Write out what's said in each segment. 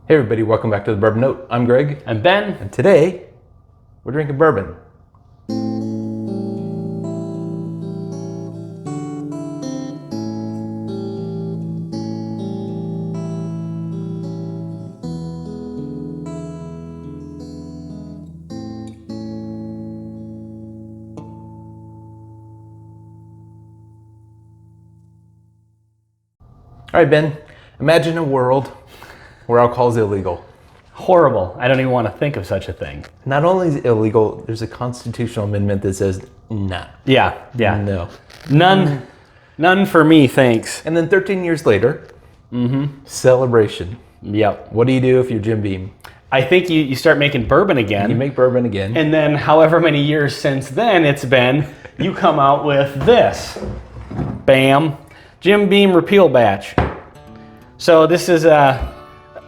Hey everybody, welcome back to the Bourbon Note. I'm Greg. I'm Ben. And today, we're drinking bourbon. All right, Ben, imagine a world where alcohol is illegal. Horrible. I don't even want to think of such a thing. Not only is it illegal, there's a constitutional amendment that says nah. Yeah. No. None for me, thanks. And then 13 years later, celebration. Yep. What do you do if you're Jim Beam? I think you start making bourbon again. You make bourbon again. And then however many years since then it's been, you come out with this. Bam. Jim Beam Repeal batch. So this is a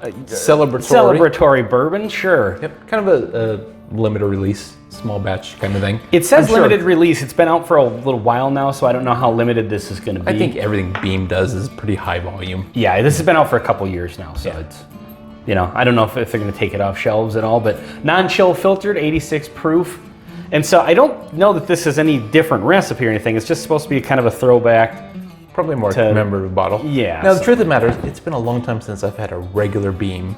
celebratory bourbon, sure. Yep, kind of a limited release, small batch kind of thing. It says limited release. It's been out for a little while now, so I don't know how limited this is going to be. I think everything Beam does is pretty high volume. Yeah, this has been out for a couple years now, so it's, I don't know if they're going to take it off shelves at all, but non-chill filtered, 86 proof. And so I don't know that this is any different recipe or anything. It's just supposed to be kind of a throwback. Probably more to remember the bottle. Yeah. Now, the truth of the matter is, it's been a long time since I've had a regular Beam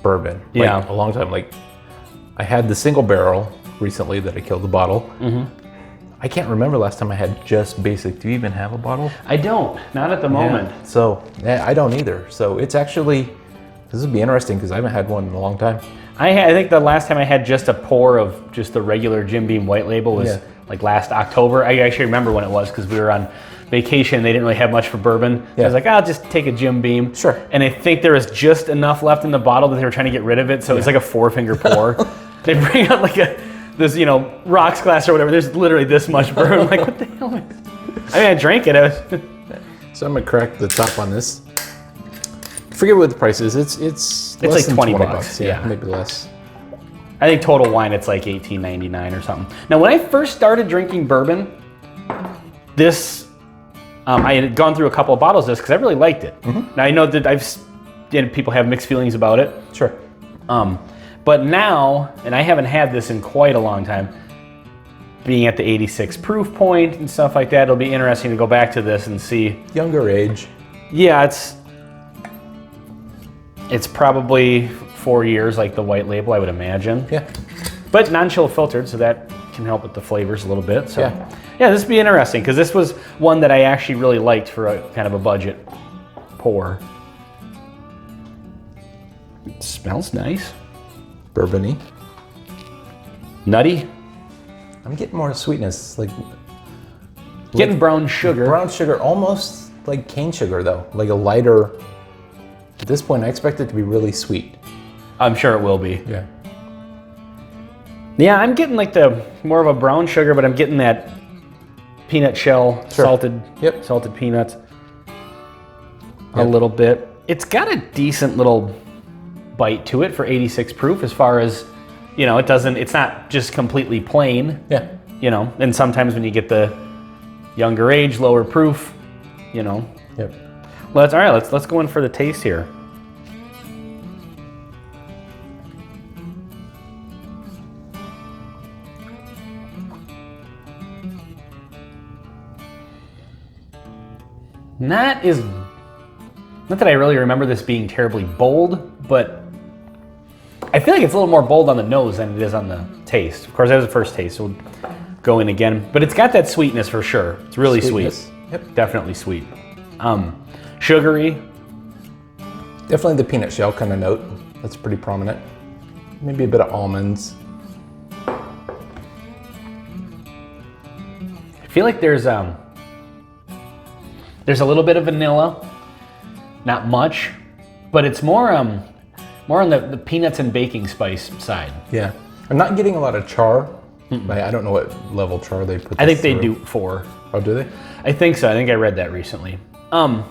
bourbon. Yeah. A long time. Like, I had the single barrel recently that I killed the bottle. I can't remember last time I had just basic. Do you even have a bottle? I don't. Not at the moment. Yeah. So, I don't either. So, it's actually, this would be interesting because I haven't had one in a long time. I think the last time I had just a pour of just the regular Jim Beam white label was like last October. I actually remember when it was because we were on vacation. They didn't really have much for bourbon. I was like, I'll just take a Jim Beam. Sure. And I think there was just enough left in the bottle that they were trying to get rid of it. So it's like a 4-finger pour. They bring out like this, rocks glass or whatever. There's literally this much bourbon. I'm like, what the hell is this? I drank it. So I'm gonna crack the top on this. Forget what the price is. It's less like than 20 bucks. Yeah, maybe less. I think total wine, it's like $18.99 or something. Now, when I first started drinking bourbon, this, I had gone through a couple of bottles of this because I really liked it. Now, I know that people have mixed feelings about it. Sure. But now, and I haven't had this in quite a long time, being at the 86 proof point and stuff like that, it'll be interesting to go back to this and see. Younger age. Yeah, it's probably 4 years like the white label, I would imagine. Yeah. But non-chill filtered, so that can help with the flavors a little bit. So yeah, this would be interesting because this was one that I actually really liked for a kind of a budget pour. It smells nice. Bourbon-y. Nutty. I'm getting more sweetness, Getting brown sugar. Brown sugar, almost like cane sugar though, like a lighter. At this point, I expect it to be really sweet. I'm sure it will be. Yeah. Yeah, I'm getting like the more of a brown sugar, but I'm getting that peanut shell, salted peanuts a little bit. It's got a decent little bite to it for 86 proof as far as, it's not just completely plain. Yeah. And sometimes when you get the younger age, lower proof, Yep. Well, that's all right. Let's go in for the taste here. Not that I really remember this being terribly bold, but I feel like it's a little more bold on the nose than it is on the taste. Of course, that was the first taste, so we'll go in again. But it's got that sweetness for sure. It's really sweet. Yep. Definitely sweet. Sugary. Definitely the peanut shell kind of note. That's pretty prominent. Maybe a bit of almonds. I feel like there's a little bit of vanilla. Not much, but it's more on the peanuts and baking spice side. Yeah. I'm not getting a lot of char. I don't know what level char they put this I think they through. do 4. Oh, do they? I think so. I think I read that recently. But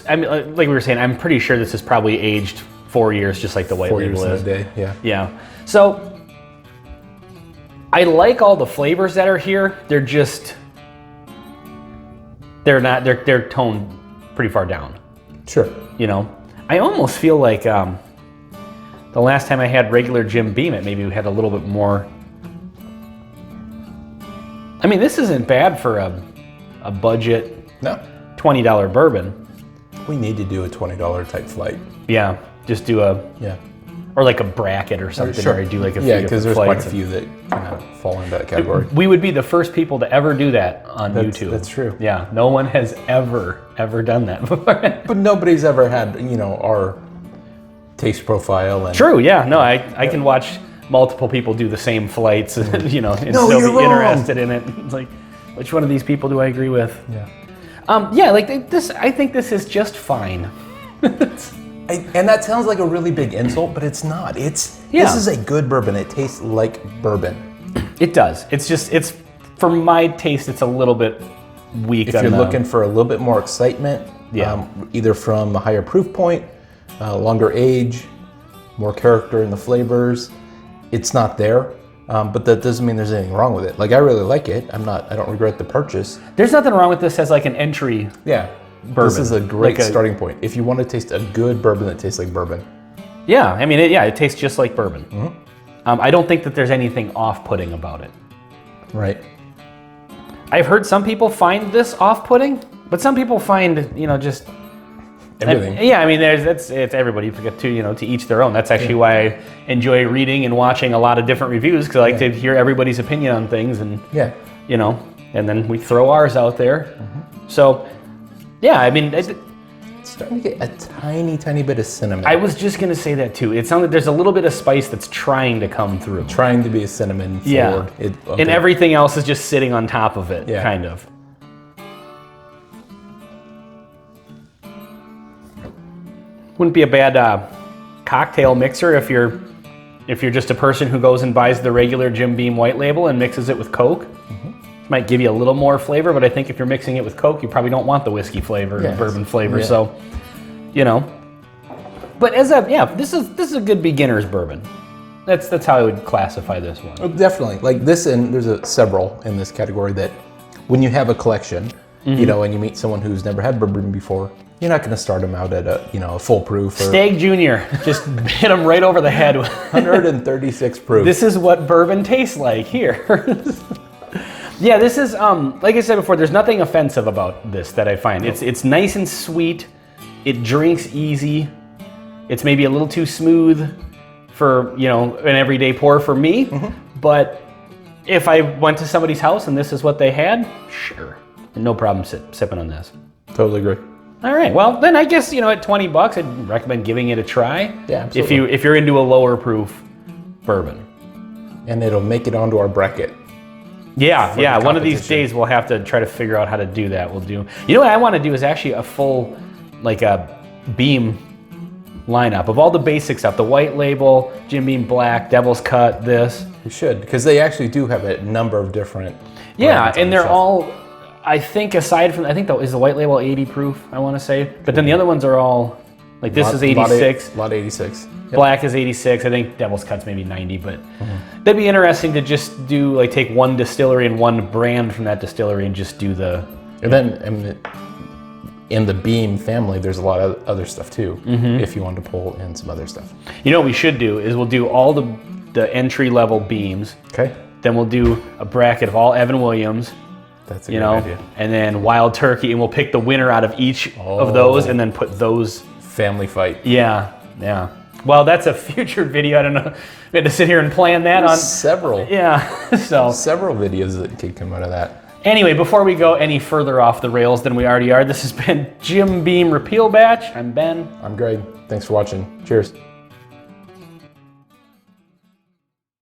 like we were saying, I'm pretty sure this is probably aged 4 years, just like the white 4 label years is. in a day, yeah. Yeah. So I like all the flavors that are here. They're toned pretty far down. Sure. I almost feel like the last time I had regular Jim Beam, it maybe had a little bit more. I mean, this isn't bad for a budget $20 bourbon. We need to do a $20 type flight. Yeah, just do or like a bracket or something, or do like a few because there's quite a few that kind of fall into that category. We would be the first people to ever do that on YouTube. That's true. Yeah, no one has ever done that before. But nobody's ever had, our taste profile. And True, yeah. No, I can watch multiple people do the same flights, and still be interested in it. It's like, which one of these people do I agree with? Yeah. Like this, I think this is just fine. And that sounds like a really big insult, but it's not. This is a good bourbon. It tastes like bourbon. It does. It's for my taste, it's a little bit weak. If you're looking for a little bit more excitement, either from a higher proof point, longer age, more character in the flavors, it's not there. But that doesn't mean there's anything wrong with it. Like, I really like it. I don't regret the purchase. There's nothing wrong with this as like an entry. Yeah. Bourbon. This is a great starting point. If you want to taste a good bourbon that tastes like bourbon. Yeah, I mean, it tastes just like bourbon. Mm-hmm. I don't think that there's anything off-putting about it. Right. I've heard some people find this off-putting, but some people find, just everything. I mean, it's everybody to each their own. That's actually why I enjoy reading and watching a lot of different reviews, because I like to hear everybody's opinion on things, and and then we throw ours out there. Mm-hmm. So. Yeah, I mean, it's starting to get a tiny, tiny bit of cinnamon. I was just gonna say that too. It sounds like there's a little bit of spice that's trying to come through. Trying to be a cinnamon forward. And everything else is just sitting on top of it, kind of. Wouldn't be a bad cocktail mixer if you're just a person who goes and buys the regular Jim Beam White Label and mixes it with Coke. Mm-hmm. Might give you a little more flavor, but I think if you're mixing it with Coke, you probably don't want the whiskey flavor and bourbon flavor. So, But this is a good beginner's bourbon. That's how I would classify this one. Oh, definitely, like this, and there's several in this category that, when you have a collection, and you meet someone who's never had bourbon before, you're not going to start them out at a full proof. Stag Junior, just hit them right over the head. 136 proof. This is what bourbon tastes like here. Yeah, this is, like I said before, there's nothing offensive about this that I find. Nope. It's nice and sweet. It drinks easy. It's maybe a little too smooth for, an everyday pour for me. Mm-hmm. But if I went to somebody's house and this is what they had, sure. No problem sipping on this. Totally agree. All right, well, then I guess, at $20, I'd recommend giving it a try. Yeah, absolutely. If you're into a lower proof bourbon. And it'll make it onto our bracket. Yeah. One of these days we'll have to try to figure out how to do that. We'll do. What I want to do is actually a full, like a Beam lineup of all the basic stuff: the White Label, Jim Beam Black, Devil's Cut. This. You should, because they actually do have a number of different. Yeah, and they're all. I think aside from, is the White Label 80 proof? I want to say, but then the other ones are all. Like this is 86. Lot 86. Yep. Black is 86. I think Devil's Cut's maybe 90, but that'd be interesting to just do, take one distillery and one brand from that distillery and just do the. And then in the Beam family, there's a lot of other stuff too. Mm-hmm. If you want to pull in some other stuff. What we should do is we'll do all the entry level Beams. Okay. Then we'll do a bracket of all Evan Williams. That's a good idea. And then Wild Turkey, and we'll pick the winner out of each of those, and then put those. Family fight. Yeah. Well, that's a future video. I don't know. We had to sit here and plan that on several. Yeah. So several videos that could come out of that. Anyway, before we go any further off the rails than we already are, this has been Jim Beam Repeal Batch. I'm Ben. I'm Greg. Thanks for watching. Cheers.